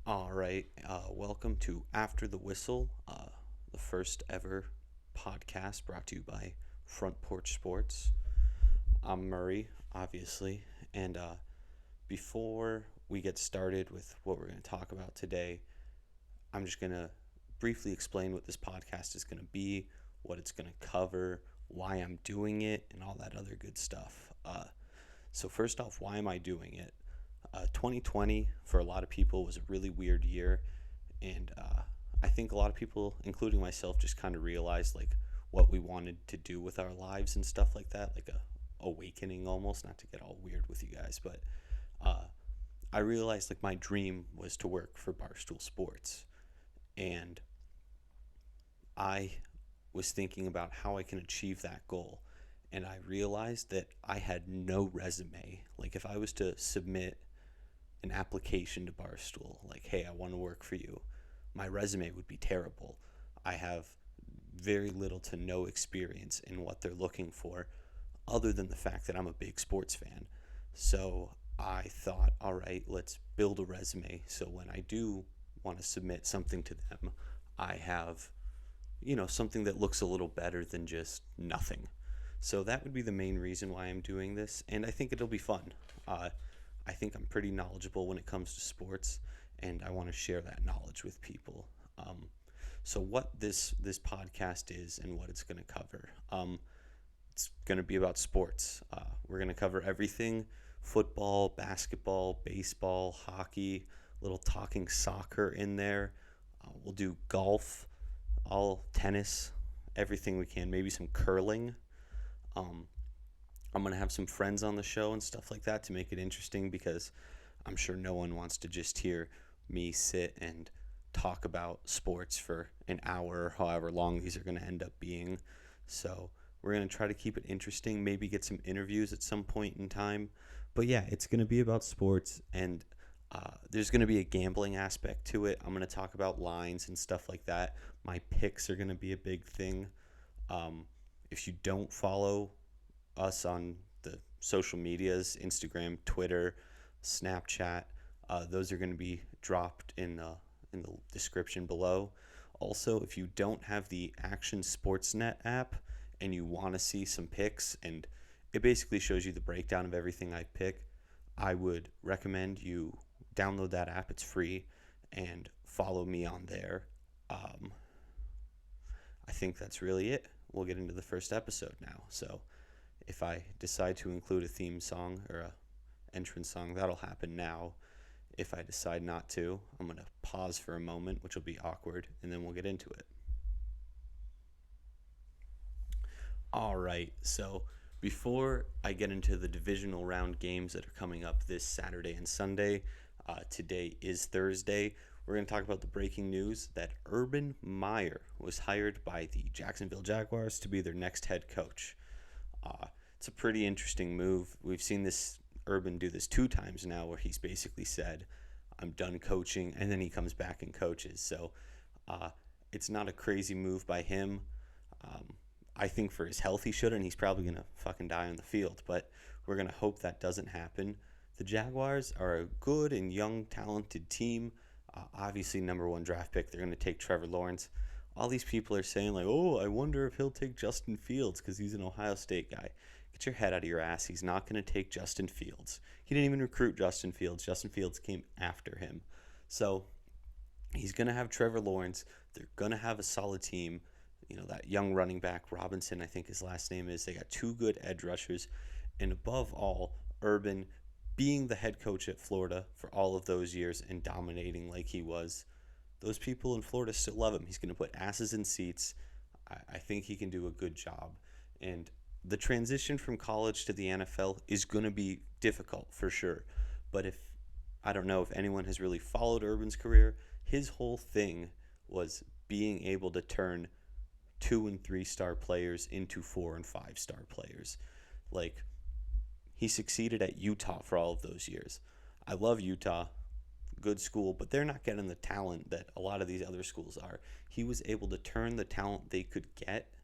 All right, welcome to After the Whistle, the first ever podcast brought to you by Front Porch Sports. I'm Murray, obviously, and before we get started with what we're going to talk about today, I'm just going to briefly explain what this podcast is going to be, what it's going to cover, why I'm doing it, and all that other good stuff. So, first off, why am I doing it? 2020 for a lot of people was a really weird year, and I think a lot of people, including myself, just kind of realized like what we wanted to do with our lives and stuff like that, like a awakening almost. Not to get all weird with you guys, but uh, I realized like my dream was to work for Barstool Sports, and I was thinking about how I can achieve that goal. And I realized that I had no resume. Like, if I was to submit an application to Barstool, like, hey, I want to work for you, my resume would be terrible. I have very little to no experience in what they're looking for, other than the fact that I'm a big sports fan. So I thought, all right, let's build a resume. So when I do want to submit something to them, I have, something that looks a little better than just nothing. So that would be the main reason why I'm doing this, and I think it'll be fun. Uh, I think I'm pretty knowledgeable when it comes to sports, and I want to share that knowledge with people. Um, so what this podcast is and what it's going to cover. It's going to be about sports. We're going to cover everything: football, basketball, baseball, hockey, little talking soccer in there. We'll do golf, all tennis, everything we can. Maybe some curling. Um, I'm going to have some friends on the show and stuff like that to make it interesting because I'm sure no one wants to just hear me sit and talk about sports for an hour, however long these are going to end up being. So we're going to try to keep it interesting, maybe get some interviews at some point in time. But yeah, it's going to be about sports, and there's going to be a gambling aspect to it. I'm going to talk about lines and stuff like that. My picks are going to be a big thing. Um, if you don't follow us on the social medias, Instagram, Twitter, Snapchat. Those are going to be dropped in the description below. Also, if you don't have the Action Sportsnet app and you want to see some picks, and it basically shows you the breakdown of everything I pick, I would recommend you download that app. It's free, and follow me on there. Um, I think that's really it. We'll get into the first episode now. So, if I decide to include a theme song or a entrance song, that'll happen now. If I decide not to, I'm going to pause for a moment, which will be awkward, and then we'll get into it. All right, so before I get into the divisional round games that are coming up this Saturday and Sunday, today is Thursday. We're going to talk about the breaking news that Urban Meyer was hired by the Jacksonville Jaguars to be their next head coach. Uh, it's a pretty interesting move. We've seen this Urban do this two times now, where he's basically said, "I'm done coaching," and then he comes back and coaches. So uh, it's not a crazy move by him. Um, I think for his health he should, and he's probably gonna fucking die on the field. But we're gonna hope that doesn't happen. The Jaguars are a good and young, talented team. Obviously, number one draft pick. They're gonna take Trevor Lawrence. All these people are saying like, "Oh, I wonder if he'll take Justin Fields because he's an Ohio State guy." Get your head out of your ass. He's not going to take Justin Fields. He didn't even recruit Justin Fields. Justin Fields came after him. So he's going to have Trevor Lawrence. They're going to have a solid team. You know, that young running back, Robinson, I think his last name is. They got two good edge rushers. And above all, Urban being the head coach at Florida for all of those years and dominating like he was, those people in Florida still love him. He's going to put asses in seats. I think he can do a good job. And the transition from college to the NFL is going to be difficult for sure. But if I don't know if anyone has really followed Urban's career, his whole thing was being able to turn 2 and 3 star players into 4 and 5 star players. Like, he succeeded at Utah for all of those years. I love Utah, good school, but they're not getting the talent that a lot of these other schools are. He was able to turn the talent they could get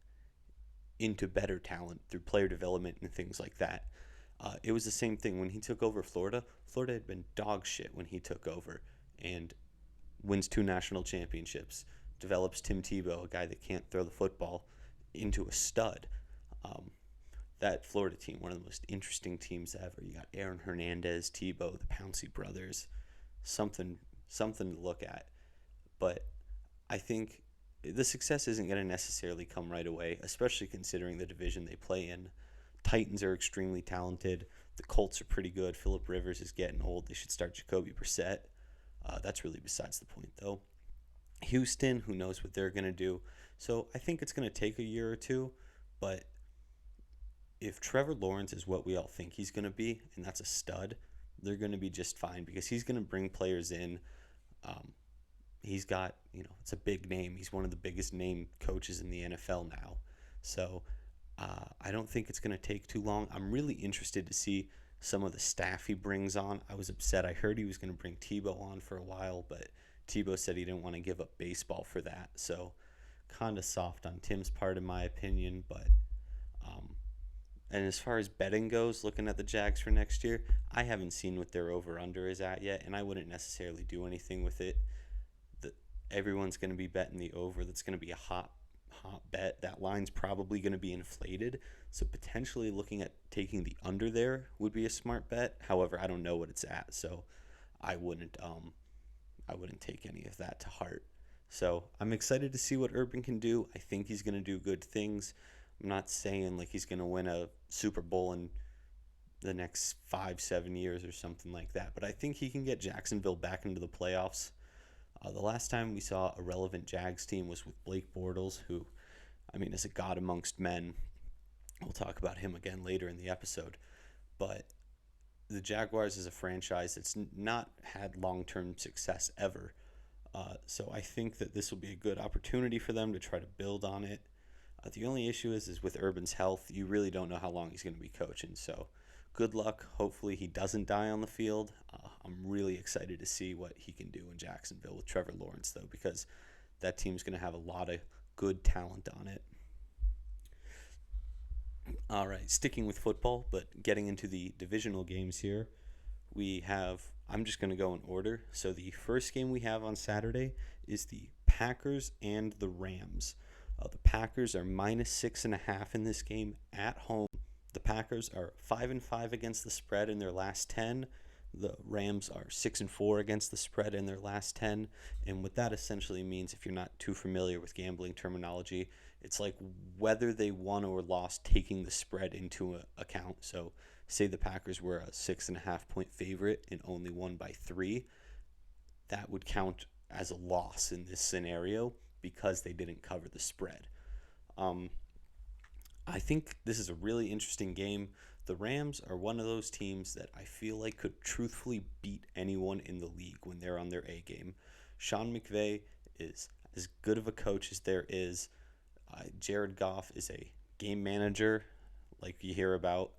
into better talent through player development and things like that. It was the same thing when he took over Florida. Florida had been dog shit when he took over, and wins 2 national championships, develops Tim Tebow, a guy that can't throw the football, into a stud. Um, that Florida team, one of the most interesting teams ever. You got Aaron Hernandez, Tebow, the Pouncey brothers, something something to look at. But I think the success isn't going to necessarily come right away, especially considering the division they play in. Titans are extremely talented. The Colts are pretty good. Phillip Rivers is getting old. They should start Jacoby Brissett. That's really besides the point, though. Houston, who knows what they're going to do. So I think it's going to take a year or two, but if Trevor Lawrence is what we all think he's going to be, and that's a stud, they're going to be just fine because he's going to bring players in. Um, he's got, it's a big name. He's one of the biggest name coaches in the NFL now. So I don't think it's going to take too long. I'm really interested to see some of the staff he brings on. I was upset. I heard he was going to bring Tebow on for a while, but Tebow said he didn't want to give up baseball for that. So kind of soft on Tim's part, in my opinion. But and as far as betting goes, looking at the Jags for next year, I haven't seen what their over-under is at yet, and I wouldn't necessarily do anything with it. Everyone's going to be betting the over. That's going to be a hot bet. That line's probably going to be inflated, so potentially looking at taking the under there would be a smart bet. However, I don't know what it's at, so I wouldn't take any of that to heart. So I'm excited to see what Urban can do. I think he's going to do good things. I'm not saying like he's going to win a Super Bowl in the next 5-7 years or something like that, but I think he can get Jacksonville back into the playoffs. The last time we saw a relevant Jags team was with Blake Bortles, who, is a god amongst men. We'll talk about him again later in the episode. But the Jaguars is a franchise that's not had long-term success ever. So I think that this will be a good opportunity for them to try to build on it. The only issue is with Urban's health. You really don't know how long he's going to be coaching. So good luck. Hopefully he doesn't die on the field. I'm really excited to see what he can do in Jacksonville with Trevor Lawrence, though, because that team's going to have a lot of good talent on it. All right, sticking with football, but getting into the divisional games here, I'm just going to go in order. So the first game we have on Saturday is the Packers and the Rams. The Packers are -6.5 in this game at home. The Packers are 5-5 against the spread in their last 10. The Rams are 6-4 against the spread in their last 10. And what that essentially means, if you're not too familiar with gambling terminology, it's like whether they won or lost taking the spread into account. So say the Packers were a 6.5-point favorite and only won by 3. That would count as a loss in this scenario because they didn't cover the spread. I think this is a really interesting game. The Rams are one of those teams that I feel like could truthfully beat anyone in the league when they're on their A game. Sean McVay is as good of a coach as there is. Jared Goff is a game manager like you hear about.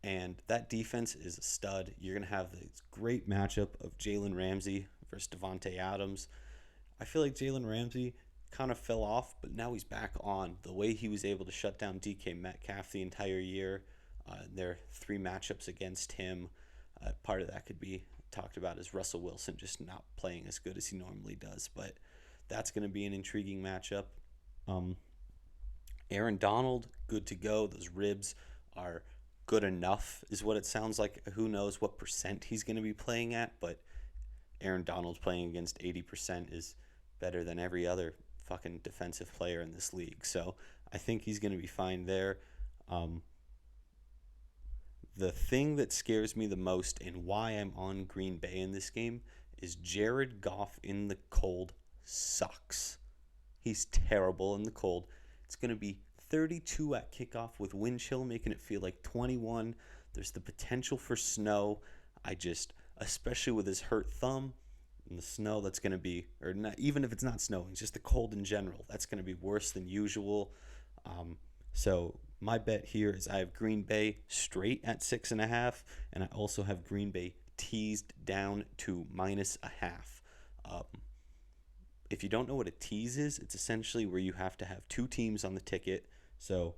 And that defense is a stud. You're going to have this great matchup of Jalen Ramsey versus Devontae Adams. I feel like Jalen Ramsey kind of fell off, but now he's back on. The way he was able to shut down DK Metcalf the entire year, there are 3 matchups against him. Part of that could be talked about as Russell Wilson just not playing as good as he normally does, but that's going to be an intriguing matchup. Aaron Donald, good to go. Those ribs are good enough is what it sounds like. Who knows what percent he's going to be playing at, but Aaron Donald's playing against 80% is better than every other fucking defensive player in this league. So I think he's going to be fine there. The thing that scares me the most and why I'm on Green Bay in this game is Jared Goff in the cold sucks. He's terrible in the cold. It's going to be 32 at kickoff with wind chill making it feel like 21. There's the potential for snow. Especially with his hurt thumb, and the snow that's going to be, or not, even if it's not snowing, just the cold in general, that's going to be worse than usual. So my bet here is I have Green Bay straight at 6.5, and I also have Green Bay teased down to -0.5. If you don't know what a tease is, it's essentially where you have to have 2 teams on the ticket. So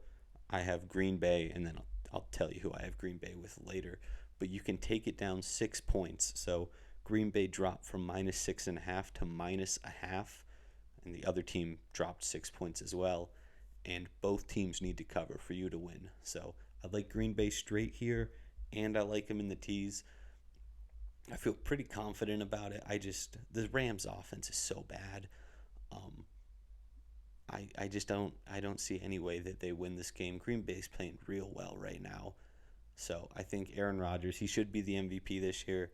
I have Green Bay, and then I'll tell you who I have Green Bay with later. But you can take it down 6 points. So Green Bay dropped from -6.5 to -0.5, and the other team dropped 6 points as well. And both teams need to cover for you to win. So I like Green Bay straight here, and I like them in the tees. I feel pretty confident about it. The Rams offense is so bad. Um, I just don't see any way that they win this game. Green Bay's playing real well right now. So I think Aaron Rodgers, he should be the MVP this year.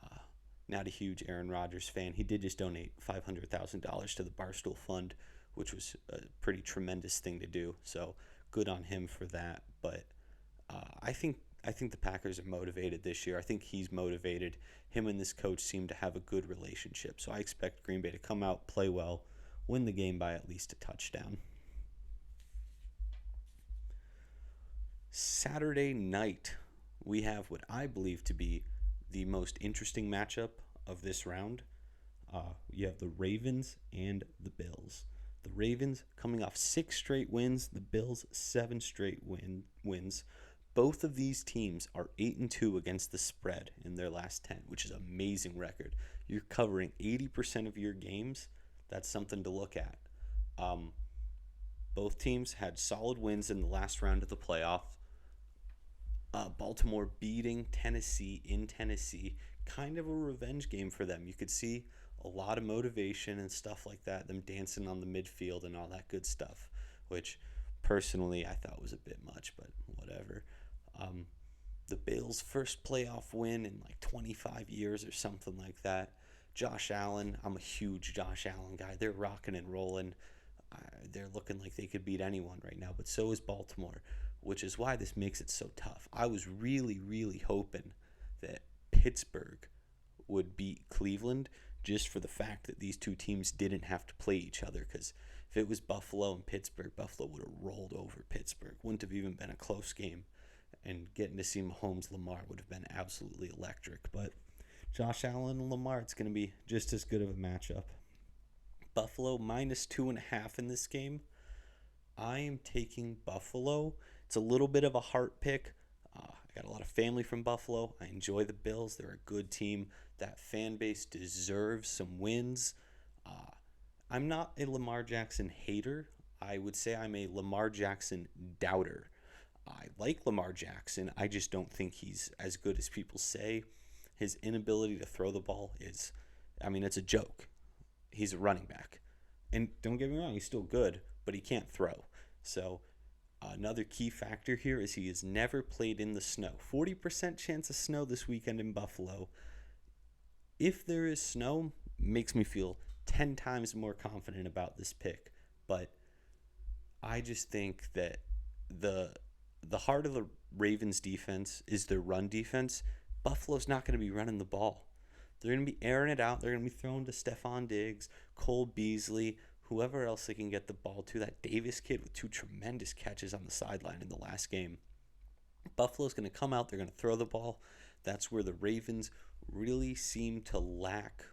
Uh, Not a huge Aaron Rodgers fan. He did just donate $500,000 to the Barstool Fund, which was a pretty tremendous thing to do. So good on him for that. But I think the Packers are motivated this year. I think he's motivated. Him and this coach seem to have a good relationship. So I expect Green Bay to come out, play well, win the game by at least a touchdown. Saturday night, we have what I believe to be the most interesting matchup of this round. You have the Ravens and the Bills. The Ravens coming off 6 straight wins, the Bills 7 straight wins. Both of these teams are 8-2 against the spread in their last 10, which is an amazing record. You're covering 80% of your games. That's something to look at. Both teams had solid wins in the last round of the playoff. Baltimore beating Tennessee in Tennessee, kind of a revenge game for them. You could see a lot of motivation and stuff like that, them dancing on the midfield and all that good stuff, which personally I thought was a bit much, but whatever. The Bills' first playoff win in like 25 years or something like that. Josh Allen, I'm a huge Josh Allen guy. They're rocking and rolling. They're looking like they could beat anyone right now, but so is Baltimore, which is why this makes it so tough. I was really, really hoping that Pittsburgh would beat Cleveland just for the fact that these two teams didn't have to play each other, because if it was Buffalo and Pittsburgh, Buffalo would have rolled over Pittsburgh. Wouldn't have even been a close game, and getting to see Mahomes Lamar would have been absolutely electric. But Josh Allen and Lamar, it's going to be just as good of a matchup. Buffalo -2.5 in this game. I am taking Buffalo. It's a little bit of a heart pick. I got a lot of family from Buffalo. I enjoy the Bills. They're a good team. That fan base deserves some wins. I'm not a Lamar Jackson hater. I would say I'm a Lamar Jackson doubter. I like Lamar Jackson. I just don't think he's as good as people say. His inability to throw the ball it's a joke. He's a running back. And don't get me wrong, he's still good, but he can't throw. So another key factor here is he has never played in the snow. 40% chance of snow this weekend in Buffalo. If there is snow, makes me feel 10 times more confident about this pick. But I just think that the heart of the Ravens defense is their run defense. Buffalo's not going to be running the ball. They're going to be airing it out. They're going to be throwing to Stephon Diggs, Cole Beasley, whoever else they can get the ball to. That Davis kid with 2 tremendous catches on the sideline in the last game. Buffalo's going to come out. They're going to throw the ball. That's where the Ravens really seem to lack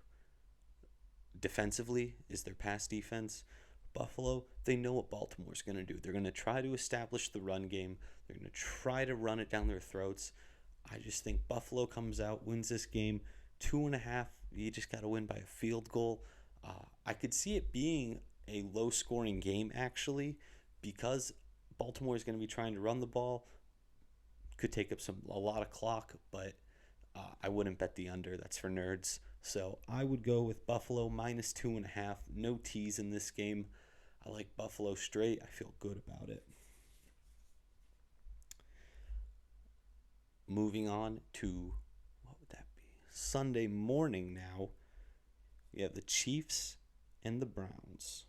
defensively, is their pass defense. Buffalo, they know what Baltimore's going to do. They're going to try to establish the run game. They're going to try to run it down their throats. I just think Buffalo comes out, wins this game. 2.5, you just got to win by a field goal. I could see it being a low-scoring game, actually, because Baltimore is going to be trying to run the ball. Could take up a lot of clock, but I wouldn't bet the under. That's for nerds. So I would go with Buffalo -2.5. No teas in this game. I like Buffalo straight. I feel good about it. Moving on to, what would that be? Sunday morning now. We have the Chiefs and the Browns.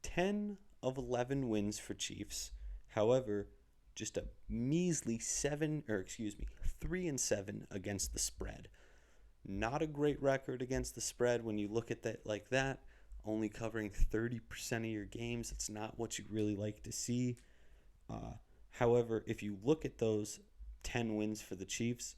10 of 11 wins for Chiefs. However, just a measly 3-7 against the spread. Not a great record against the spread when you look at that like that. Only covering 30% of your games. It's not what you really like to see. However, if you look at those 10 wins for the Chiefs,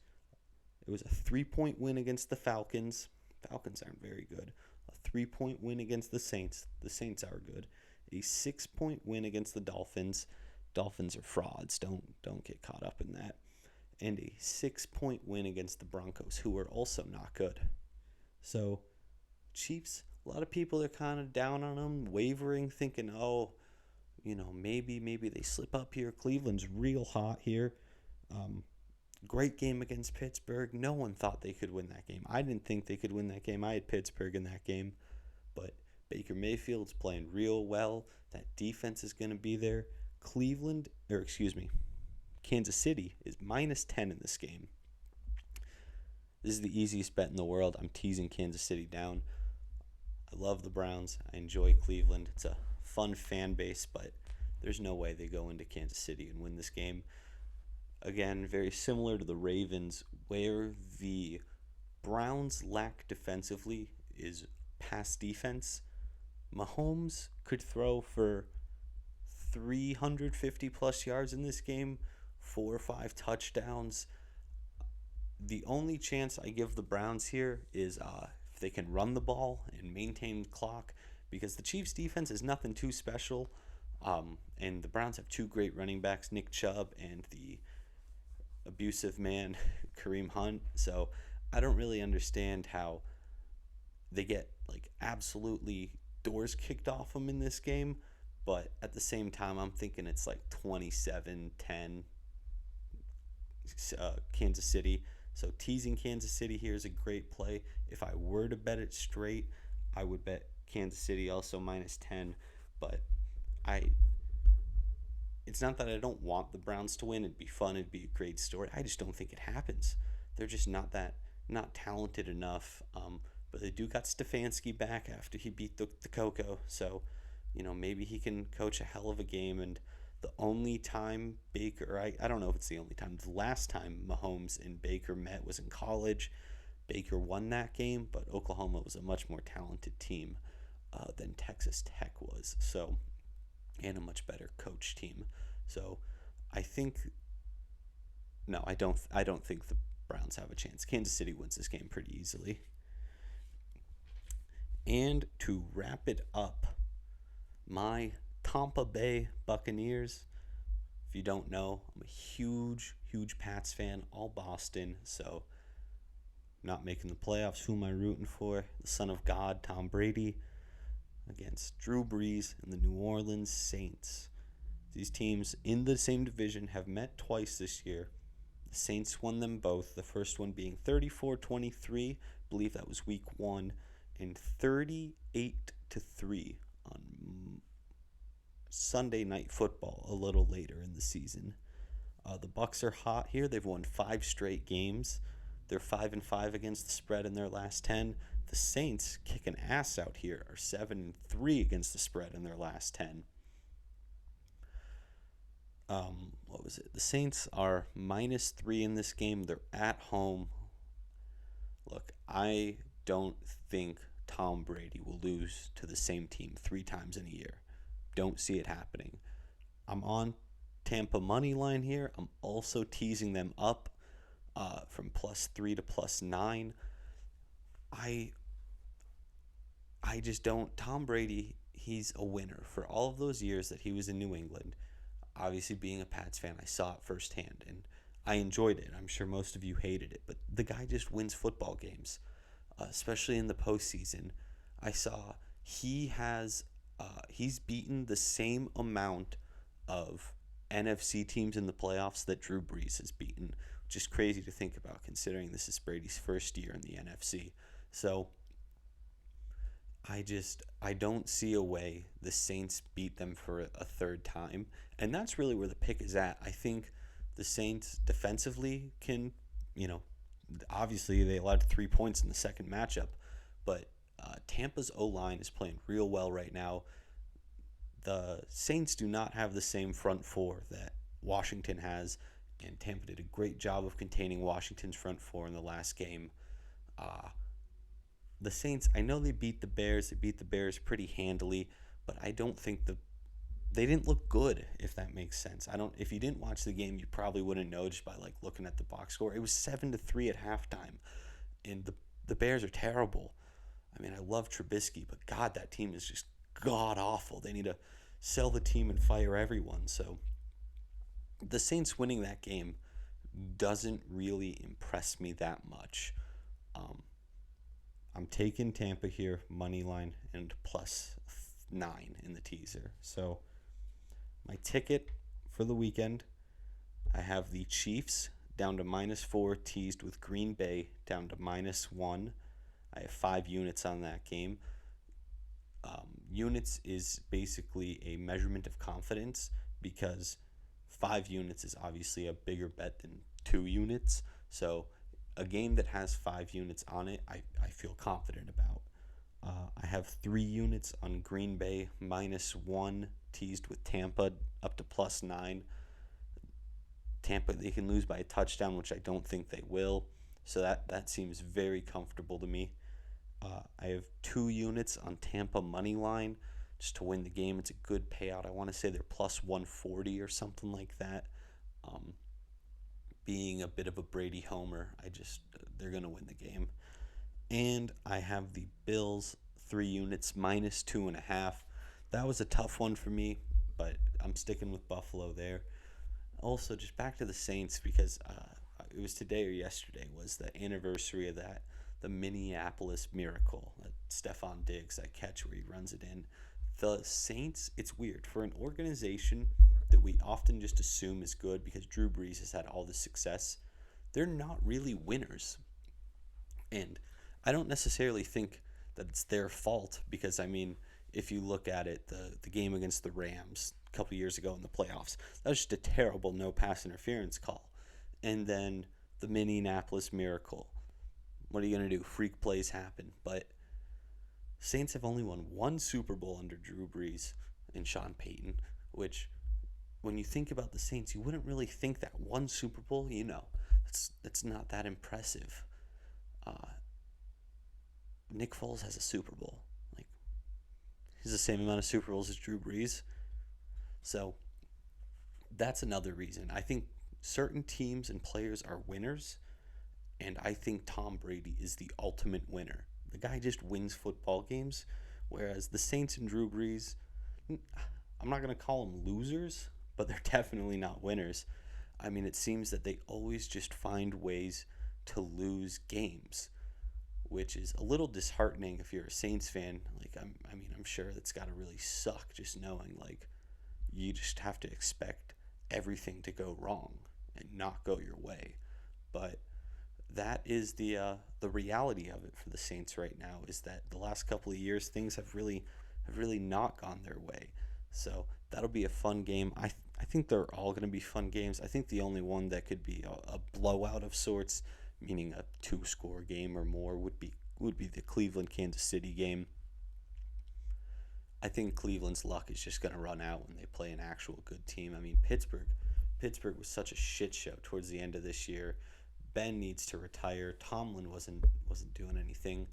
it was a 3-point win against the Falcons. Falcons aren't very good. A 3-point win against the Saints. The Saints are good. A 6-point win against the Dolphins. Dolphins are frauds. Don't get caught up in that. and a 6-point win against the Broncos, who are also not good. So, Chiefs, a lot of people are kind of down on them, wavering, thinking, oh, maybe they slip up here. Cleveland's real hot here. Great game against Pittsburgh. No one thought they could win that game. I didn't think they could win that game. I had Pittsburgh in that game. But Baker Mayfield's playing real well. That defense is going to be there. Kansas City is -10 in this game. This is the easiest bet in the world. I'm teasing Kansas City down. I love the Browns. I enjoy Cleveland. It's a fun fan base, but there's no way they go into Kansas City and win this game. Again, very similar to the Ravens, where the Browns lack defensively is pass defense. Mahomes could throw for 350 plus yards in this game, 4 or 5 touchdowns. The only chance I give the Browns here is if they can run the ball and maintain the clock, because the Chiefs' defense is nothing too special, and the Browns have 2 great running backs, Nick Chubb and the abusive man Kareem Hunt. So I don't really understand how they get absolutely doors kicked off them in this game, but at the same time I'm thinking it's 27-10 Kansas City. So teasing Kansas City here is a great play. If I were to bet it straight, I would bet Kansas City also -10, but it's not that I don't want the Browns to win. It'd be fun. It'd be a great story. I just don't think it happens. They're just not talented enough. But they do got Stefanski back after he beat the Coco. So, maybe he can coach a hell of a game. And the only time I don't know if it's the only time, the last time Mahomes and Baker met was in college. Baker won that game, but Oklahoma was a much more talented team than Texas Tech was. So, and a much better coach team. So I don't think the Browns have a chance. Kansas City wins this game pretty easily. And to wrap it up, my Tampa Bay Buccaneers. If you don't know, I'm a huge Pats fan, all Boston. So not making the playoffs. Who am I rooting for? The son of God, Tom Brady, against Drew Brees and the New Orleans Saints. These teams in the same division have met twice this year. The Saints won them both, the first one being 34-23, I believe that was week 1, and 38-3 on Sunday Night Football a little later in the season. The Bucs are hot here. They've won 5 straight games. They're 5-5 against the spread in their last 10. The Saints, kicking ass out here, are 7-3 against the spread in their last 10. The Saints are -3 in this game. They're at home. Look, I don't think Tom Brady will lose to the same team 3 times in a year. Don't see it happening. I'm on Tampa money line here. I'm also teasing them up from +3 to +9. I just don't. Tom Brady, he's a winner. For all of those years that he was in New England, obviously being a Pats fan, I saw it firsthand, and I enjoyed it. I'm sure most of you hated it, but the guy just wins football games, especially in the postseason. I saw he's beaten the same amount of NFC teams in the playoffs that Drew Brees has beaten, which is crazy to think about considering this is Brady's first year in the NFC. So I don't see a way the Saints beat them for a third time. And that's really where the pick is at. I think the Saints defensively can, obviously they allowed 3 points in the second matchup, but Tampa's O-line is playing real well right now. The Saints do not have the same front four that Washington has, and Tampa did a great job of containing Washington's front four in the last game. The Saints, I know they beat the Bears. They beat the Bears pretty handily, but I don't think they didn't look good, if that makes sense. If you didn't watch the game, you probably wouldn't know just by looking at the box score. It was 7-3 at halftime, and the Bears are terrible. I mean, I love Trubisky, but God, that team is just god awful. They need to sell the team and fire everyone. So the Saints winning that game doesn't really impress me that much. I'm taking Tampa here, money line, and +9 in the teaser. So my ticket for the weekend, I have the Chiefs down to -4, teased with Green Bay down to -1. I have 5 units on that game. Units is basically a measurement of confidence because 5 units is obviously a bigger bet than 2 units. So a game that has 5 units on it, I feel confident about. I have 3 units on Green Bay -1, teased with Tampa up to +9. Tampa, they can lose by a touchdown, which I don't think they will. So that seems very comfortable to me. I have 2 units on Tampa money line just to win the game. It's a good payout. I want to say they're +140 or something like that. Being a bit of a Brady homer, they're going to win the game. And I have the Bills 3 units -2.5. That was a tough one for me, but I'm sticking with Buffalo there. Also, just back to the Saints because it was today or yesterday was the anniversary of the Minneapolis Miracle, Stephon Diggs, that catch where he runs it in. The Saints, it's weird. For an organization that we often just assume is good because Drew Brees has had all this success, they're not really winners. And I don't necessarily think that it's their fault because, I mean, if you look at it, the game against the Rams a couple years ago in the playoffs, that was just a terrible no pass interference call. And then the Minneapolis Miracle. What are you going to do? Freak plays happen. But Saints have only won 1 Super Bowl under Drew Brees and Sean Payton, which when you think about the Saints, you wouldn't really think that 1 Super Bowl, that's not that impressive. Nick Foles has a Super Bowl. He's the same amount of Super Bowls as Drew Brees. So that's another reason. I think certain teams and players are winners, and I think Tom Brady is the ultimate winner. The guy just wins football games, whereas the Saints and Drew Brees, I'm not going to call them losers, but they're definitely not winners. I mean, it seems that they always just find ways to lose games, which is a little disheartening if you're a Saints fan. I'm sure that's got to really suck just knowing, you just have to expect everything to go wrong and not go your way. But that is the reality of it for the Saints right now, is that the last couple of years things have really not gone their way. So that'll be a fun game. I think they're all going to be fun games. I think the only one that could be a blowout of sorts, meaning a 2-score game or more, would be the Cleveland-Kansas City game. I think Cleveland's luck is just going to run out when they play an actual good team. I mean, Pittsburgh was such a shit show towards the end of this year. Ben needs to retire. Tomlin wasn't doing anything.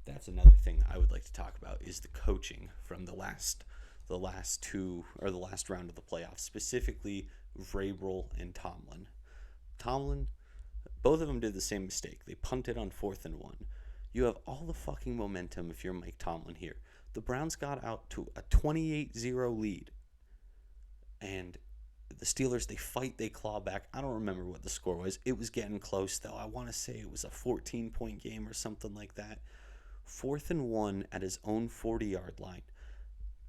That's another thing I would like to talk about, is the coaching from the last round of the playoffs, specifically Vrabel and Tomlin. Tomlin, both of them did the same mistake. They punted on 4th and 1. You have all the fucking momentum if you're Mike Tomlin here. The Browns got out to a 28-0 lead. And the Steelers, they fight, they claw back. I don't remember what the score was. It was getting close, though. I want to say it was a 14-point game or something like that. 4th and 1 at his own 40-yard line.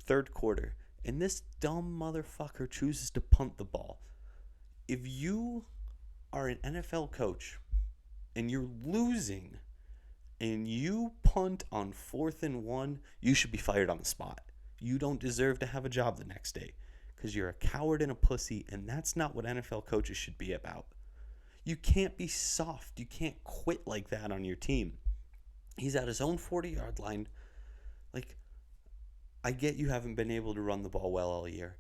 3rd quarter. And this dumb motherfucker chooses to punt the ball. If you are an NFL coach and you're losing and you punt on 4th and 1, you should be fired on the spot. You don't deserve to have a job the next day because you're a coward and a pussy, and that's not what NFL coaches should be about. You can't be soft. You can't quit like that on your team. He's at his own 40-yard line. I get you haven't been able to run the ball well all year.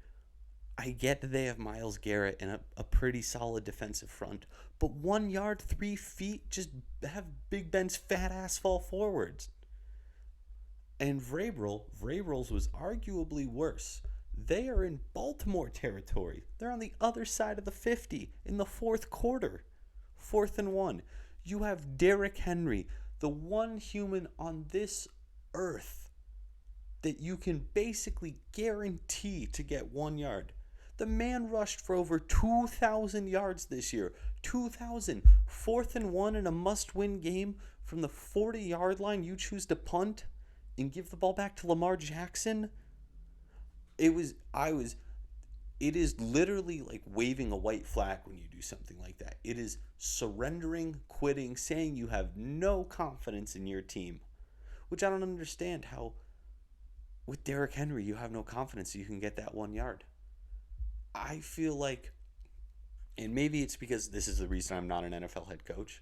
I get that they have Myles Garrett and a pretty solid defensive front, but 1 yard, 3 feet, just have Big Ben's fat ass fall forwards. And Vrabel's was arguably worse. They are in Baltimore territory. They're on the other side of the 50 in the 4th quarter. 4th and 1. You have Derrick Henry, the one human on this earth that you can basically guarantee to get 1 yard. The man rushed for over 2,000 yards this year. 2,000. 4th and 1 in a must-win game from the 40-yard line. You choose to punt and give the ball back to Lamar Jackson. It is literally like waving a white flag when you do something like that. It is surrendering, quitting, saying you have no confidence in your team, which I don't understand how with Derrick Henry you have no confidence you can get that 1 yard. I feel like, and maybe it's because this is the reason I'm not an NFL head coach,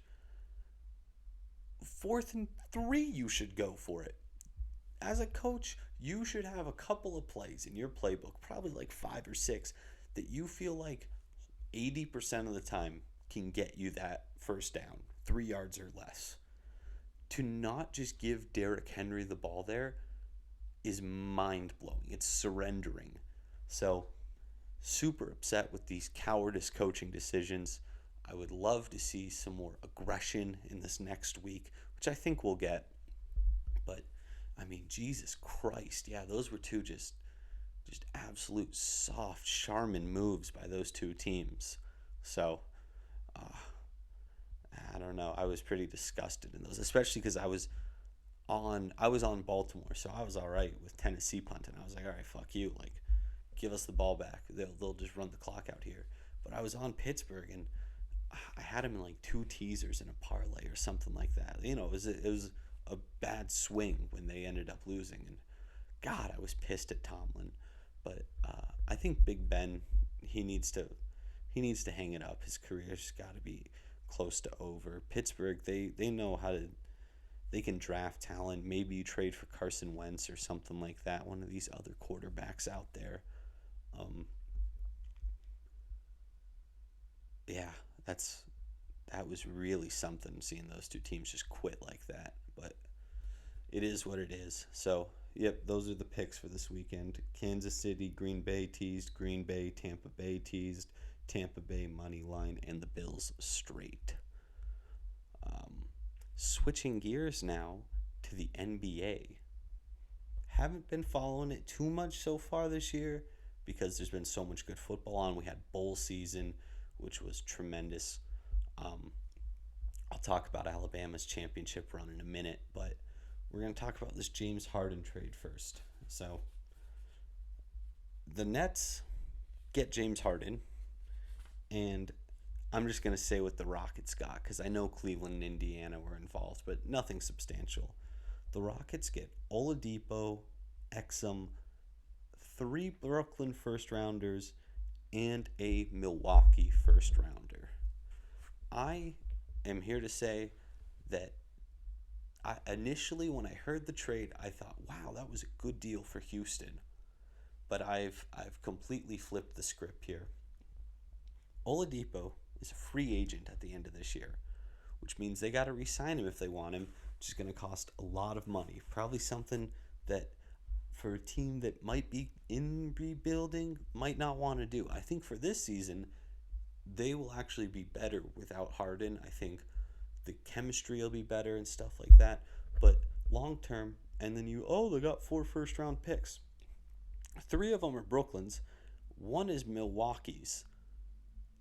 4th and 3 you should go for it. As a coach, you should have a couple of plays in your playbook, probably like 5 or 6, that you feel like 80% of the time can get you that first down, 3 yards or less. To not just give Derrick Henry the ball there is mind-blowing. It's surrendering. So, super upset with these cowardice coaching decisions. I would love to see some more aggression in this next week, which I think we'll get. But I mean, Jesus Christ. Yeah, those were two just absolute soft Charmin moves by those two teams. So, I don't know. I was pretty disgusted in those, especially because I was on Baltimore, so I was all right with Tennessee punting. I was like, all right, fuck you. Like, give us the ball back. They'll just run the clock out here. But I was on Pittsburgh, and I had him in like 2 teasers in a parlay or something like that. You know, it was a bad swing when they ended up losing, and God, I was pissed at Tomlin. But I think Big Ben, he needs to hang it up. His career's got to be close to over. Pittsburgh, they know how to. They can draft talent. Maybe you trade for Carson Wentz or something like that. One of these other quarterbacks out there. Yeah, that was really something, seeing those two teams just quit like that. But it is what it is. So, yep, those are the picks for this weekend. Kansas City, Green Bay teased. Green Bay, Tampa Bay teased. Tampa Bay money line, and the Bills straight. Switching gears now to the NBA. Haven't been following it too much so far this year because there's been so much good football on. We had bowl season, which was tremendous. I'll talk about Alabama's championship run in a minute, but we're going to talk about this James Harden trade first. So, the Nets get James Harden, and I'm just going to say what the Rockets got, because I know Cleveland and Indiana were involved, but nothing substantial. The Rockets get Oladipo, Exum, 3 Brooklyn first-rounders, and a Milwaukee first-rounder. I am here to say that initially when I heard the trade, I thought, wow, that was a good deal for Houston. But I've completely flipped the script here. Oladipo is a free agent at the end of this year, which means they got to re-sign him if they want him, which is going to cost a lot of money. Probably something that for a team that might be in rebuilding might not want to do. I think for this season, they will actually be better without Harden. I think the chemistry will be better and stuff like that. But long term, and then they got 4 first-round picks. 3 of them are Brooklyn's. 1 is Milwaukee's.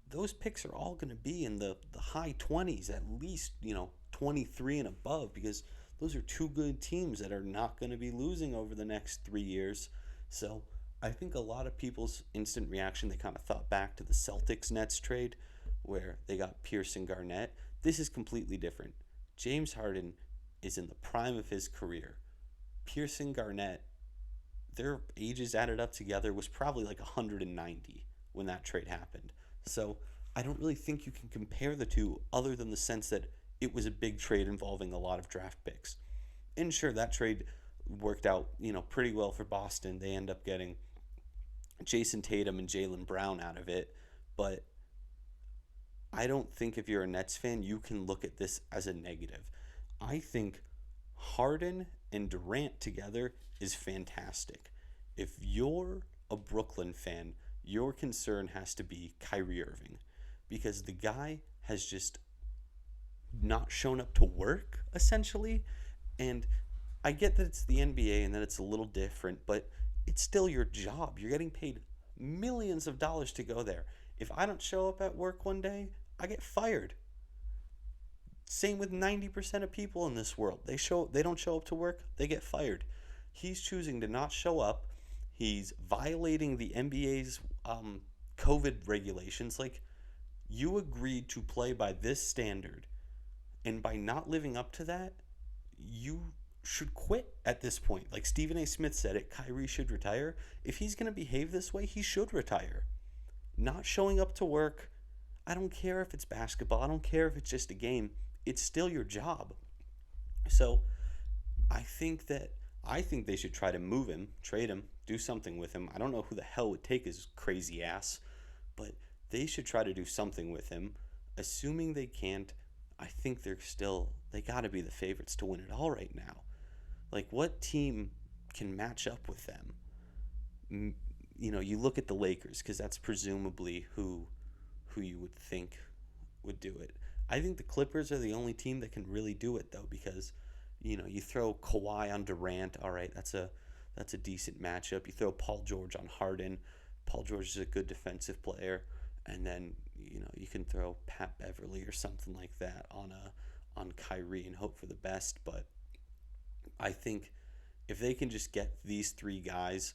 Those picks are all going to be in the high 20s, at least, 23 and above, because those are 2 good teams that are not going to be losing over the next 3 years. So I think a lot of people's instant reaction, they kind of thought back to the Celtics-Nets trade where they got Pierce and Garnett. This is completely different. James Harden is in the prime of his career. Pierce and Garnett, their ages added up together was probably like 190 when that trade happened. So I don't really think you can compare the two other than the sense that it was a big trade involving a lot of draft picks. And sure, that trade worked out, pretty well for Boston. They end up getting Jason Tatum and Jaylen Brown out of it. But I don't think if you're a Nets fan, you can look at this as a negative. I think Harden and Durant together is fantastic. If you're a Brooklyn fan, your concern has to be Kyrie Irving, because the guy has just not shown up to work, essentially. And I get that it's the NBA and that it's a little different, but it's still your job. You're getting paid millions of dollars to go there. If I don't show up at work one day, I get fired. Same with 90% of people in this world. They don't show up to work, they get fired. He's choosing to not show up. He's violating the NBA's COVID regulations. Like, you agreed to play by this standard, and by not living up to that, you should quit at this point. Like Stephen A. Smith said it, Kyrie should retire. If he's going to behave this way, he should retire. Not showing up to work, I don't care if it's basketball, I don't care if it's just a game, it's still your job. So I think they should try to move him, trade him, do something with him. I don't know who the hell would take his crazy ass, but they should try to do something with him. Assuming they can't, I think they got to be the favorites to win it all right now. Like, what team can match up with them? You look at the Lakers, because that's presumably who you would think would do it. I think the Clippers are the only team that can really do it, though, because you throw Kawhi on Durant. All right, that's a decent matchup. You throw Paul George on Harden. Paul George is a good defensive player, and then you can throw Pat Beverly or something like that on Kyrie and hope for the best. But I think if they can just get these three guys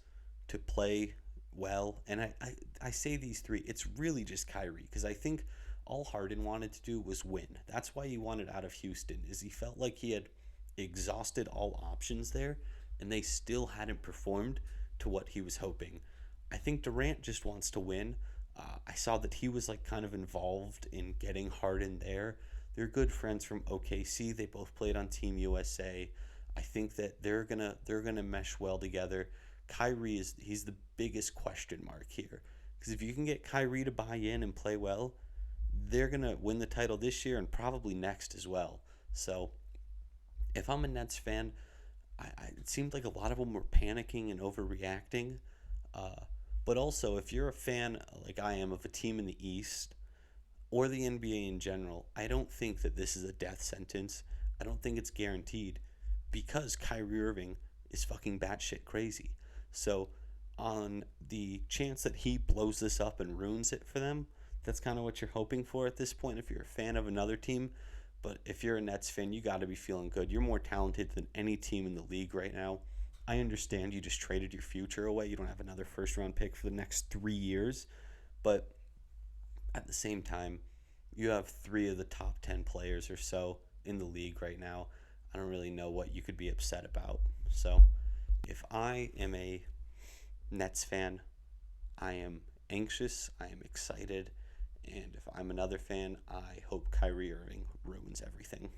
to play well, and I say these three, it's really just Kyrie, because I think all Harden wanted to do was win. That's why he wanted out of Houston, is he felt like he had exhausted all options there, and they still hadn't performed to what he was hoping. I think Durant just wants to win. I saw that he was like kind of involved in getting Harden there. They're good friends from OKC. They both played on Team USA. I think that they're gonna mesh well together. Kyrie he's the biggest question mark here, because if you can get Kyrie to buy in and play well, they're gonna win the title this year and probably next as well. So if I'm a Nets fan, it seemed like a lot of them were panicking and overreacting. But also, if you're a fan like I am of a team in the East or the NBA in general, I don't think that this is a death sentence. I don't think it's guaranteed, because Kyrie Irving is fucking batshit crazy. So on the chance that he blows this up and ruins it for them, that's kind of what you're hoping for at this point if you're a fan of another team. But if you're a Nets fan, you got to be feeling good. You're more talented than any team in the league right now. I understand you just traded your future away. You don't have another first-round pick for the next 3 years. But at the same time, you have 3 of the top 10 players or so in the league right now. I don't really know what you could be upset about. So if I am a Nets fan, I am anxious, I am excited, and if I'm another fan, I hope Kyrie Irving ruins everything.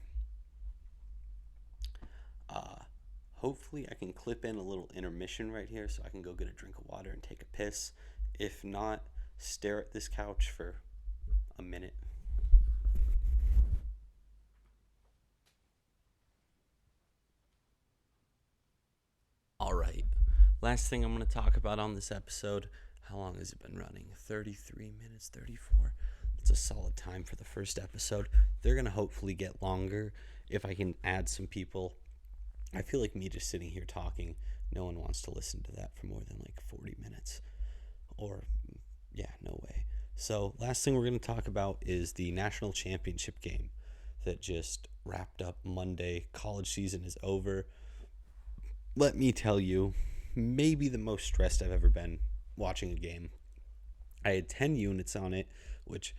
Hopefully I can clip in a little intermission right here so I can go get a drink of water and take a piss. If not, stare at this couch for a minute. All right. Last thing I'm going to talk about on this episode. How long has it been running? 33 minutes, 34. It's a solid time for the first episode. They're going to hopefully get longer if I can add some people. I feel like me just sitting here talking, no one wants to listen to that for more than like 40 minutes. Or, yeah, no way. So, last thing we're going to talk about is the national championship game that just wrapped up Monday. College season is over. Let me tell you, maybe the most stressed I've ever been watching a game. I had 10 units on it, which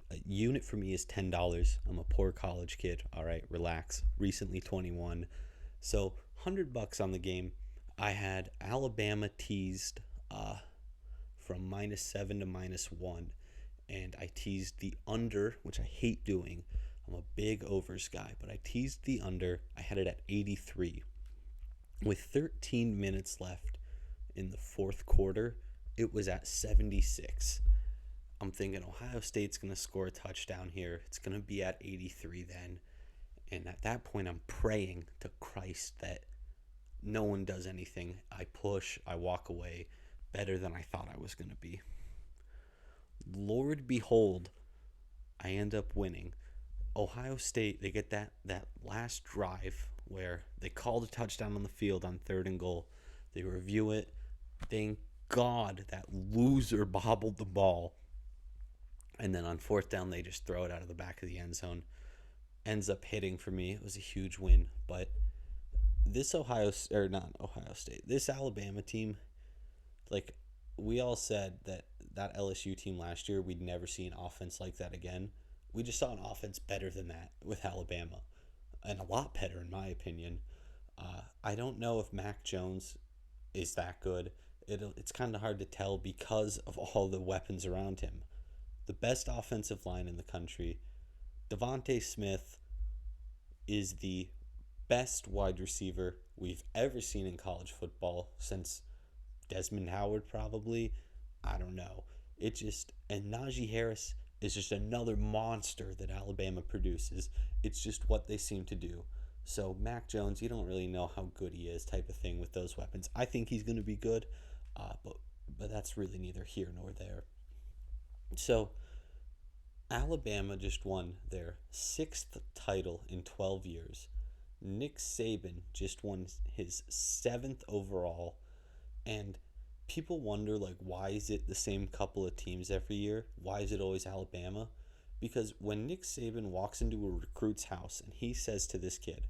a unit for me is $10. I'm a poor college kid. All right, relax. Recently 21. So $100 on the game. I had Alabama teased from -7 to -1. And I teased the under, which I hate doing. I'm a big overs guy, but I teased the under. I had it at 83. With 13 minutes left in the fourth quarter, it was at 76. I'm thinking Ohio State's going to score a touchdown here. It's going to be at 83 then. And at that point, I'm praying to Christ that no one does anything. I push, I walk away better than I thought I was going to be. Lord behold, I end up winning. Ohio State, they get that last drive where they called a touchdown on the field on 3rd and goal. They review it. Thank God that loser bobbled the ball. And then on fourth down, they just throw it out of the back of the end zone. Ends up hitting for me. It was a huge win. But this Ohio State, this Alabama team, like we all said that LSU team last year, we'd never see an offense like that again. We just saw an offense better than that with Alabama, and a lot better in my opinion. I don't know if Mac Jones is that good. It's kind of hard to tell because of all the weapons around him. The best offensive line in the country. Devontae Smith is the best wide receiver we've ever seen in college football since Desmond Howard, probably. I don't know. And Najee Harris is just another monster that Alabama produces. It's just what they seem to do. So Mac Jones, you don't really know how good he is, type of thing with those weapons. I think he's going to be good, but that's really neither here nor there. So Alabama just won their 6th title in 12 years. Nick Saban just won his 7th overall, and people wonder, like, why is it the same couple of teams every year? Why is it always Alabama? Because when Nick Saban walks into a recruit's house and he says to this kid,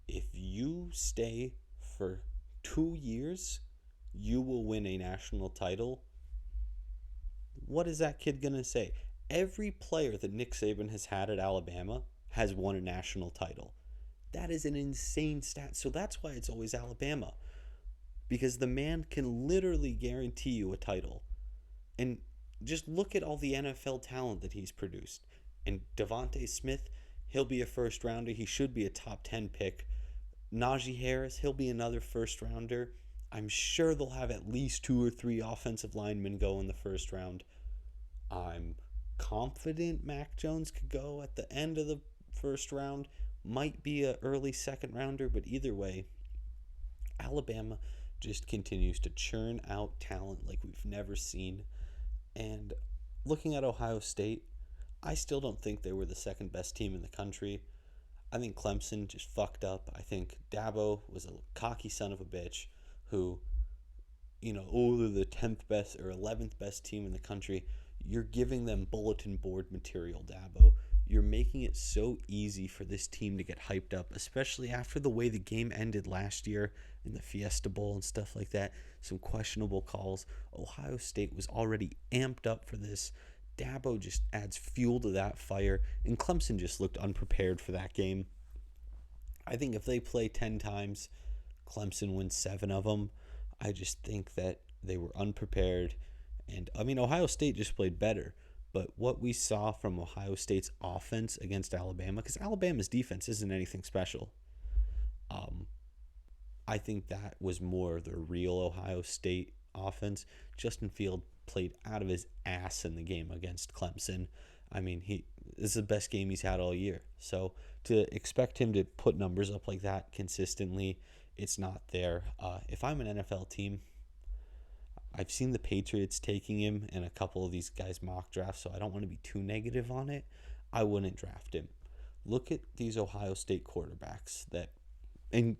if you stay for 2 years, you will win a national title. What is that kid going to say? Every player that Nick Saban has had at Alabama has won a national title. That is an insane stat. So that's why it's always Alabama. Because the man can literally guarantee you a title. And just look at all the NFL talent that he's produced. And Devontae Smith, he'll be a first rounder. He should be a top 10 pick. Najee Harris, he'll be another first rounder. I'm sure they'll have at least 2 or 3 offensive linemen go in the first round. I'm confident Mac Jones could go at the end of the first round. Might be an early second rounder, but either way, Alabama just continues to churn out talent like we've never seen. And looking at Ohio State, I still don't think they were the second best team in the country. I think Clemson just fucked up. I think Dabo was a cocky son of a bitch who, they're the 10th best or 11th best team in the country. You're giving them bulletin board material, Dabo. You're making it so easy for this team to get hyped up, especially after the way the game ended last year in the Fiesta Bowl and stuff like that. Some questionable calls. Ohio State was already amped up for this. Dabo just adds fuel to that fire, and Clemson just looked unprepared for that game. I think if they play 10 times, Clemson wins 7 of them. I just think that they were unprepared. And, Ohio State just played better. But what we saw from Ohio State's offense against Alabama, because Alabama's defense isn't anything special, I think that was more the real Ohio State offense. Justin Field played out of his ass in the game against Clemson. This is the best game he's had all year. So to expect him to put numbers up like that consistently, it's not there. If I'm an NFL team, I've seen the Patriots taking him in a couple of these guys' mock drafts, so I don't want to be too negative on it. I wouldn't draft him. Look at these Ohio State quarterbacks and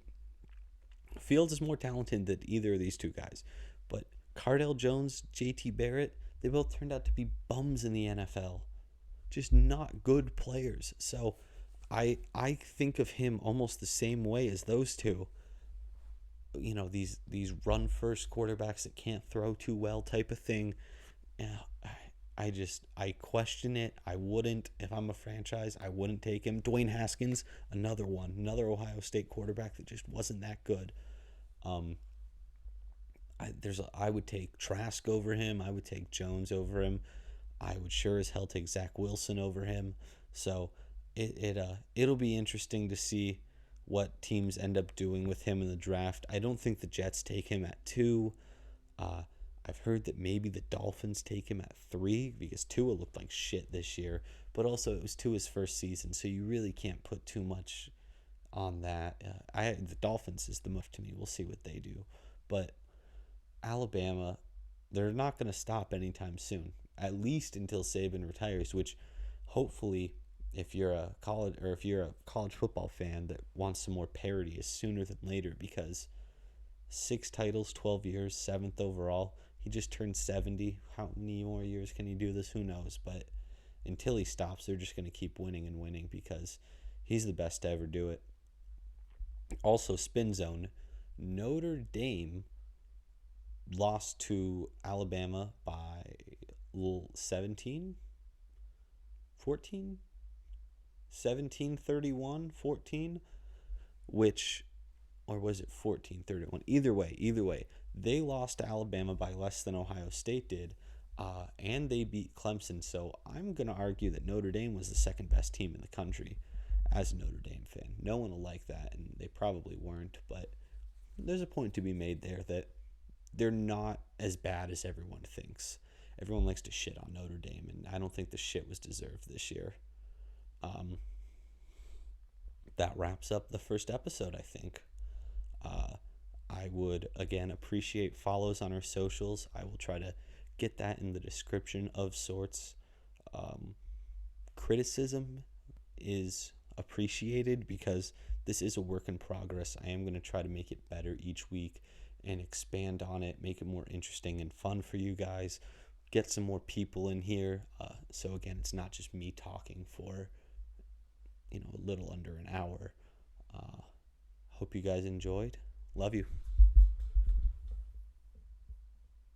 Fields is more talented than either of these two guys, but Cardale Jones, JT Barrett, they both turned out to be bums in the NFL. Just not good players. So I think of him almost the same way as those two. These run first quarterbacks that can't throw too well type of thing. I question it. I wouldn't, if I'm a franchise, I wouldn't take him. Dwayne Haskins, another Ohio State quarterback that just wasn't that good. I would take Trask over him. I would take Jones over him. I would sure as hell take Zach Wilson over him. So it'll be interesting to see what teams end up doing with him in the draft. I don't think the Jets take him at 2. I've heard that maybe the Dolphins take him at 3 because Tua looked like shit this year. But also it was Tua's first season, so you really can't put too much on that. The Dolphins is the move to me. We'll see what they do. But Alabama, they're not going to stop anytime soon, at least until Saban retires, which hopefully if you're a college football fan that wants some more parity is sooner than later, because 6 titles, 12 years, 7th overall, He just turned 70. How many more years can he do this? Who knows? But until he stops, they're just going to keep winning and winning because he's the best to ever do it. Also, Spin Zone. Notre Dame lost to Alabama by 17, 14, 17, 31, 14, which, or was it 14, 31? Either way, they lost to Alabama by less than Ohio State did, and they beat Clemson. So I'm going to argue that Notre Dame was the second best team in the country as a Notre Dame fan. No one will like that, and they probably weren't, but there's a point to be made there that they're not as bad as everyone thinks. Everyone likes to shit on Notre Dame, and I don't think the shit was deserved this year. That wraps up the first episode, I think. I would, again, appreciate follows on our socials. I will try to get that in the description of sorts. Criticism is appreciated because this is a work in progress. I am going to try to make it better each week and expand on it, make it more interesting and fun for you guys, get some more people in here. So again, it's not just me talking for, a little under an hour. Hope you guys enjoyed. Love you.